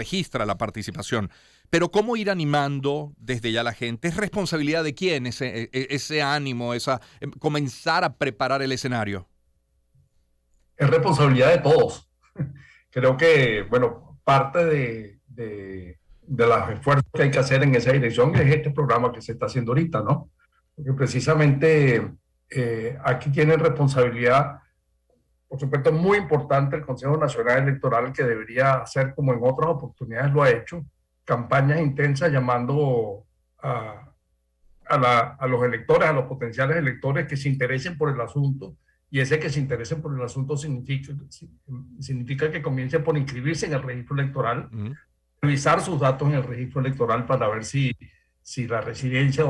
registra la participación. Pero ¿cómo ir animando desde ya la gente? ¿Es responsabilidad de quién ese ánimo, comenzar a preparar el escenario? Es responsabilidad de todos. Creo que, bueno, parte de los esfuerzos que hay que hacer en esa dirección es este programa que se está haciendo ahorita, ¿no? Porque precisamente aquí tienen responsabilidad, por supuesto, muy importante el Consejo Nacional Electoral, que debería hacer, como en otras oportunidades lo ha hecho, campañas intensas llamando a, a los electores, a los potenciales electores que se interesen por el asunto, y ese que se interesen por el asunto significa que comience por inscribirse en el registro electoral, Ujú. revisar sus datos en el registro electoral para ver si la residencia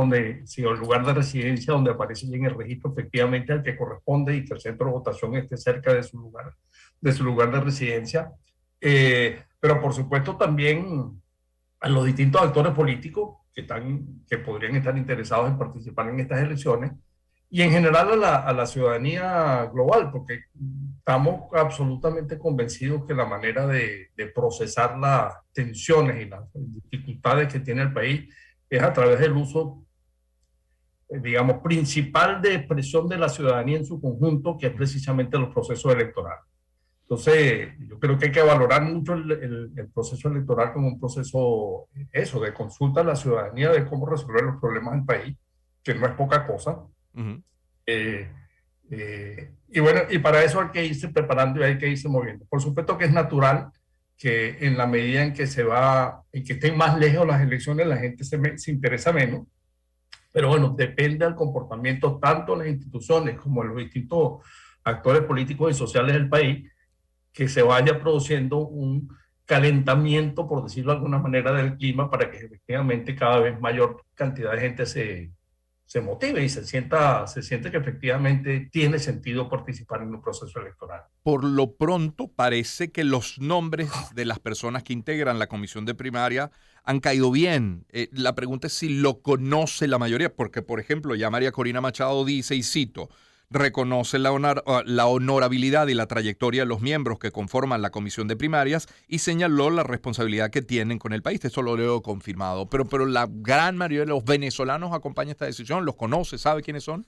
si el lugar de residencia donde aparece en el registro efectivamente al que corresponde y que el centro de votación esté cerca de su lugar de residencia. Pero por supuesto también a los distintos actores políticos que podrían estar interesados en participar en estas elecciones y en general a la ciudadanía global, porque estamos absolutamente convencidos que la manera de procesar las tensiones y las dificultades que tiene el país es a través del uso, digamos, principal de expresión de la ciudadanía en su conjunto, que es precisamente los procesos electorales. Entonces, yo creo que hay que valorar mucho el proceso electoral como un proceso, eso, de consulta a la ciudadanía de cómo resolver los problemas del país, que no es poca cosa. Ujú. Eh, y bueno, y para eso hay que irse preparando y hay que irse moviendo. Por supuesto que es natural que en la medida en que en que estén más lejos las elecciones, la gente se interesa menos, pero bueno, depende del comportamiento tanto de las instituciones como de los distintos actores políticos y sociales del país, que se vaya produciendo un calentamiento, por decirlo de alguna manera, del clima para que efectivamente cada vez mayor cantidad de gente se motive y se siente que efectivamente tiene sentido participar en un proceso electoral. Por lo pronto, parece que los nombres de las personas que integran la comisión de primaria han caído bien. La pregunta es si lo conoce la mayoría, porque, por ejemplo, ya María Corina Machado dice, y cito, reconoce la honorabilidad y la trayectoria de los miembros que conforman la comisión de primarias y señaló la responsabilidad que tienen con el país. Eso lo leo confirmado. Pero la gran mayoría de los venezolanos acompaña esta decisión, los conoce, sabe quiénes son.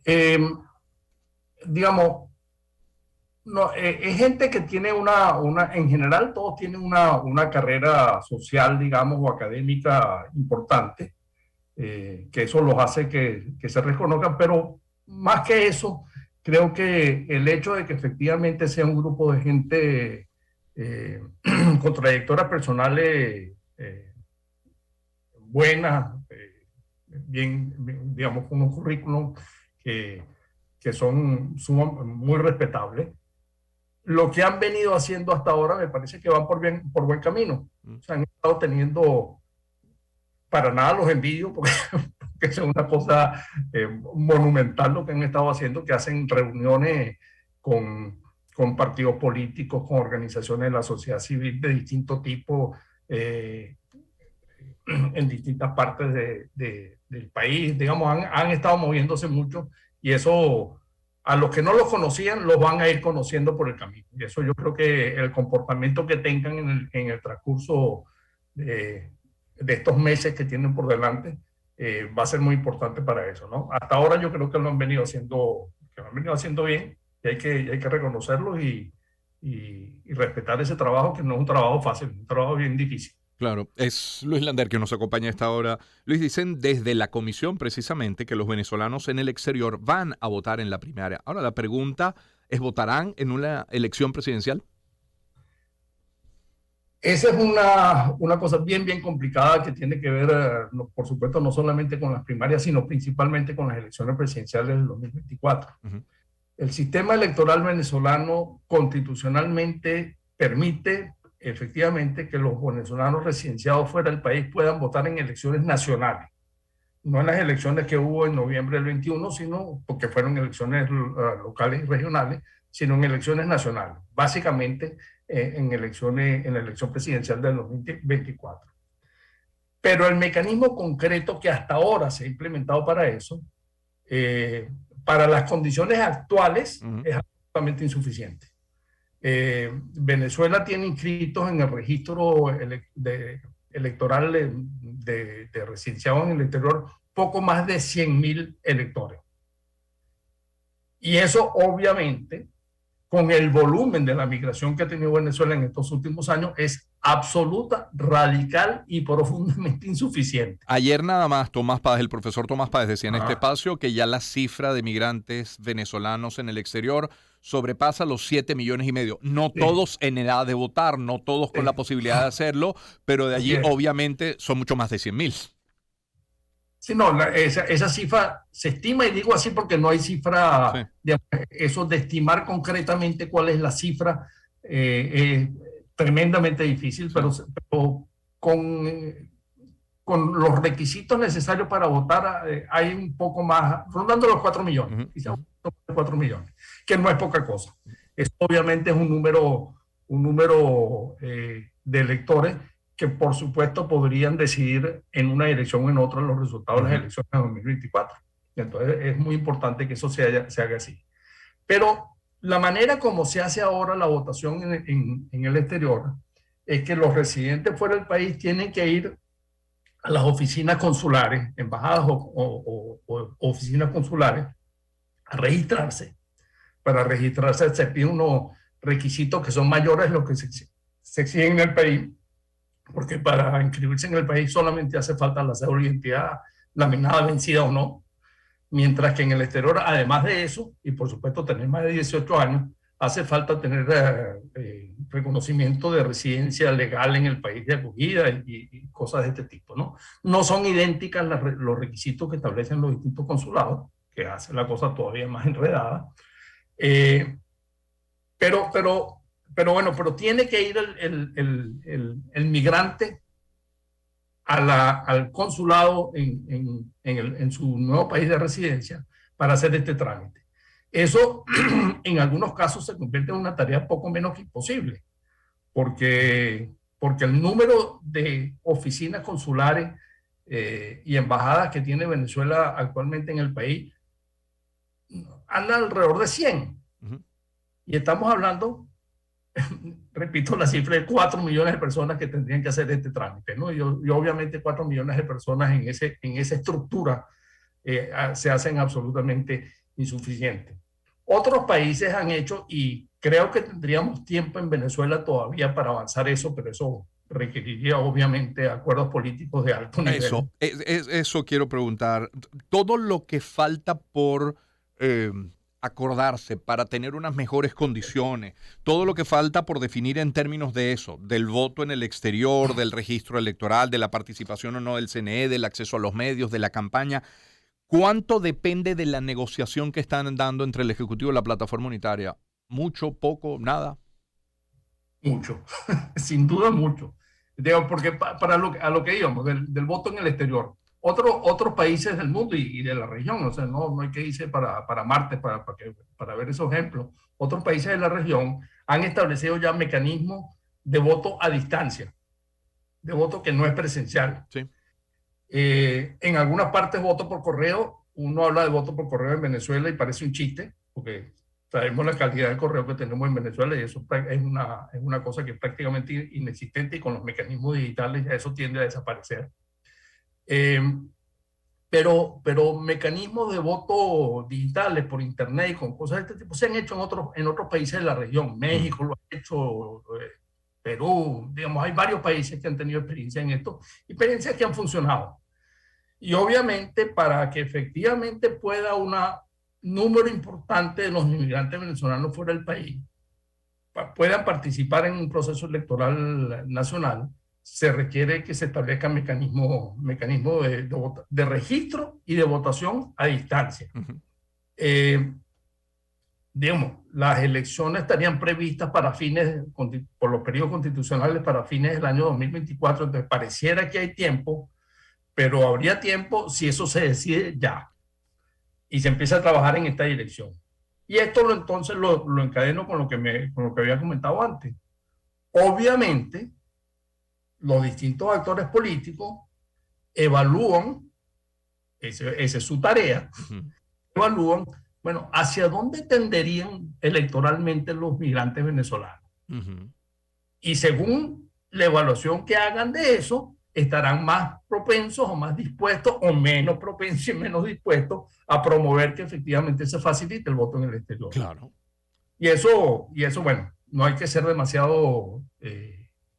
Eh, digamos, no, es gente que tiene en general todos tienen una carrera social, digamos, o académica importante, que eso los hace que se reconozcan, pero más que eso, creo que el hecho de que efectivamente sea un grupo de gente con trayectorias personales buenas, digamos, con un currículum que, que son muy respetables, lo que han venido haciendo hasta ahora me parece que van por buen camino. Mm. O sea, han estado teniendo, para nada los envidio, porque, porque es una cosa monumental lo que han estado haciendo, que hacen reuniones con, con partidos políticos, con organizaciones de la sociedad civil de distinto tipo, en distintas partes del país. Digamos, han estado moviéndose mucho y eso a los que no los conocían los van a ir conociendo por el camino. Y eso yo creo que el comportamiento que tengan en el transcurso de estos meses que tienen por delante va a ser muy importante para eso, ¿no? Hasta ahora yo creo que lo han venido haciendo bien y hay que reconocerlo y respetar ese trabajo, que no es un trabajo fácil, es un trabajo bien difícil. Claro, es Luis Lander que nos acompaña a esta hora. Luis, dicen desde la comisión precisamente que los venezolanos en el exterior van a votar en la primaria. Ahora la pregunta es, ¿votarán en una elección presidencial? Esa es una cosa bien complicada que tiene que ver, no, por supuesto, no solamente con las primarias, sino principalmente con las elecciones presidenciales del 2024. Ujú. El sistema electoral venezolano constitucionalmente permite efectivamente que los venezolanos residenciados fuera del país puedan votar en elecciones nacionales, no en las elecciones que hubo en noviembre del 21, sino porque fueron elecciones locales y regionales, sino en elecciones nacionales, básicamente en la elección presidencial del 2024. Pero el mecanismo concreto que hasta ahora se ha implementado para eso, eh, para las condiciones actuales, Ujú. es absolutamente insuficiente. Venezuela tiene inscritos en el registro electoral de residenciados en el exterior poco más de 100.000 electores. Y eso obviamente, con el volumen de la migración que ha tenido Venezuela en estos últimos años, es absoluta, radical y profundamente insuficiente. Ayer nada más el profesor Tomás Páez decía en este espacio que ya la cifra de migrantes venezolanos en el exterior sobrepasa los 7,5 millones. No todos en edad de votar, no todos con la posibilidad de hacerlo, pero de allí obviamente son mucho más de 100,000. Sí, no, esa cifra se estima, y digo así porque no hay cifra, eso de estimar concretamente cuál es la cifra es tremendamente difícil, pero con los requisitos necesarios para votar hay un poco más, rondando los 4 millones, quizás 4 millones, que no es poca cosa. Esto obviamente es un número de electores que por supuesto podrían decidir en una dirección o en otra los resultados de las elecciones de 2024. Entonces es muy importante que eso se haga así. Pero la manera como se hace ahora la votación en el exterior es que los residentes fuera del país tienen que ir a las oficinas consulares, embajadas o oficinas consulares, a registrarse. Para registrarse se piden unos requisitos que son mayores de los que se exigen en el país, porque para inscribirse en el país solamente hace falta la cédula de identidad laminada, vencida o no, mientras que en el exterior, además de eso, y por supuesto tener más de 18 años, hace falta tener reconocimiento de residencia legal en el país de acogida y cosas de este tipo, ¿no? No son idénticas los requisitos que establecen los distintos consulados, que hace la cosa todavía más enredada. Pero tiene que ir el migrante al consulado en su nuevo país de residencia para hacer este trámite. Eso en algunos casos se convierte en una tarea poco menos que imposible, porque el número de oficinas consulares y embajadas que tiene Venezuela actualmente en el país anda alrededor de 100. Y estamos hablando, repito la cifra, de 4 millones de personas que tendrían que hacer este trámite, ¿no? Y obviamente 4 millones de personas en esa estructura se hacen absolutamente insuficientes. Otros países han hecho, y creo que tendríamos tiempo en Venezuela todavía para avanzar eso, pero eso requeriría obviamente acuerdos políticos de alto nivel. Eso quiero preguntar. Todo lo que falta por acordarse para tener unas mejores condiciones, todo lo que falta por definir en términos de eso, del voto en el exterior, del registro electoral, de la participación o no del CNE, del acceso a los medios, de la campaña, ¿cuánto depende de la negociación que están dando entre el Ejecutivo y la Plataforma Unitaria? ¿Mucho, poco, nada? Mucho, sin duda mucho. Porque a lo que íbamos, del voto en el exterior, otros países del mundo y de la región, o sea, no hay que irse para Marte para ver esos ejemplos. Otros países de la región han establecido ya mecanismos de voto a distancia, de voto que no es presencial. Sí. En algunas partes voto por correo. Uno habla de voto por correo en Venezuela y parece un chiste, porque sabemos la calidad del correo que tenemos en Venezuela y eso es una cosa que es prácticamente inexistente, y con los mecanismos digitales ya eso tiende a desaparecer. Pero mecanismos de voto digitales por internet y con cosas de este tipo se han hecho en otros países de la región. México lo ha hecho, Perú, digamos, hay varios países que han tenido experiencia en esto, experiencias que han funcionado. Y obviamente para que efectivamente pueda un número importante de los inmigrantes venezolanos fuera del país puedan participar en un proceso electoral nacional, se requiere que se establezcan mecanismos de registro y de votación a distancia. Digamos, las elecciones estarían previstas por los periodos constitucionales para fines del año 2024, entonces pareciera que hay tiempo, pero habría tiempo si eso se decide ya y se empieza a trabajar en esta dirección. Y esto entonces lo encadeno con lo que había comentado antes. Obviamente, los distintos actores políticos evalúan, esa es su tarea, evalúan, bueno, hacia dónde tenderían electoralmente los migrantes venezolanos. Ujú. Y según la evaluación que hagan de eso, estarán más propensos o más dispuestos o menos propensos y menos dispuestos a promover que efectivamente se facilite el voto en el exterior. Claro. Y eso, bueno, no hay que ser demasiado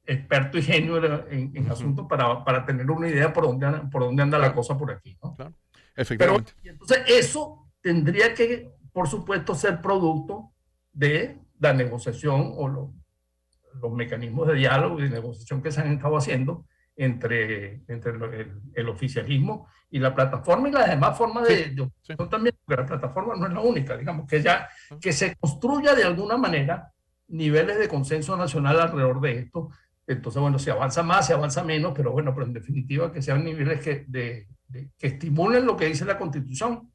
experto y genio en asuntos para tener una idea por dónde anda la cosa por aquí, ¿no? Claro. Pero Efectivamente. entonces eso tendría que, por supuesto, ser producto de la negociación o los mecanismos de diálogo y de negociación que se han estado haciendo entre el oficialismo y la plataforma y las demás formas de oposición también, porque la plataforma no es la única, digamos, que se construya de alguna manera niveles de consenso nacional alrededor de esto. Entonces, bueno, se avanza más, se avanza menos, pero bueno, pero en definitiva que sean niveles que estimulen lo que dice la Constitución,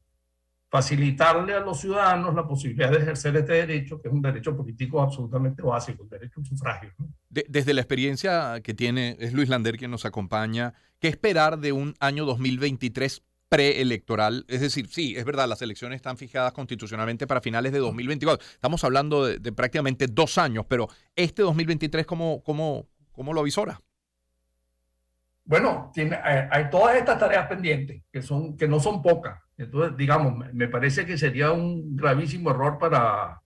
facilitarle a los ciudadanos la posibilidad de ejercer este derecho, que es un derecho político absolutamente básico, el derecho al sufragio, ¿no? Desde la experiencia que tiene, es Luis Lander quien nos acompaña, ¿qué esperar de un año 2023 preelectoral? Es decir, sí, es verdad, las elecciones están fijadas constitucionalmente para finales de 2024. Estamos hablando de prácticamente 2 años, pero este 2023, ¿cómo lo avisora? Bueno, hay todas estas tareas pendientes, que no son pocas. Entonces, digamos, me parece que sería un gravísimo error para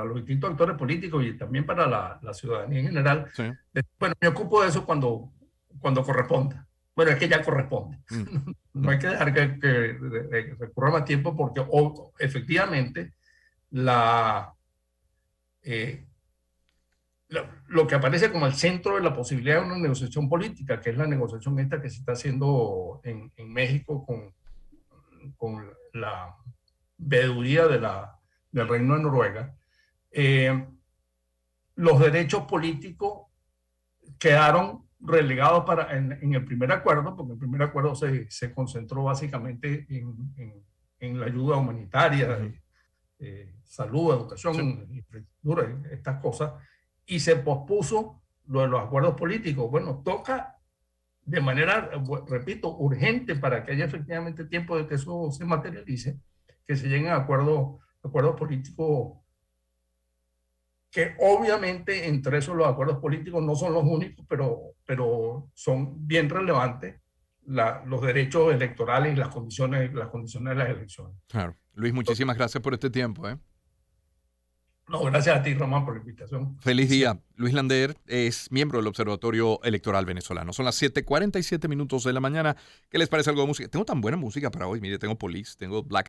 los distintos actores políticos y también para la ciudadanía en general. Sí. Bueno, me ocupo de eso cuando corresponda. Bueno, es que ya corresponde. No hay que dejar que recurra más tiempo porque efectivamente lo que aparece como el centro de la posibilidad de una negociación política, que es la negociación esta que se está haciendo en México con la veeduría del Reino de Noruega, los derechos políticos quedaron relegados en el primer acuerdo, porque el primer acuerdo se concentró básicamente en la ayuda humanitaria, salud, educación, infraestructura, estas cosas, y se pospuso lo de los acuerdos políticos. Bueno, toca de manera, repito, urgente para que haya efectivamente tiempo de que eso se materialice, que se lleguen a acuerdos políticos, que obviamente entre esos los acuerdos políticos no son los únicos, pero son bien relevantes los derechos electorales y las condiciones de las elecciones. Claro. Luis, muchísimas gracias por este tiempo. No, gracias a ti, Román, por la invitación. Feliz día. Luis Lander es miembro del Observatorio Electoral Venezolano. Son las 7:47 minutos de la mañana. ¿Qué les parece algo de música? Tengo tan buena música para hoy. Mire, tengo Police, tengo Black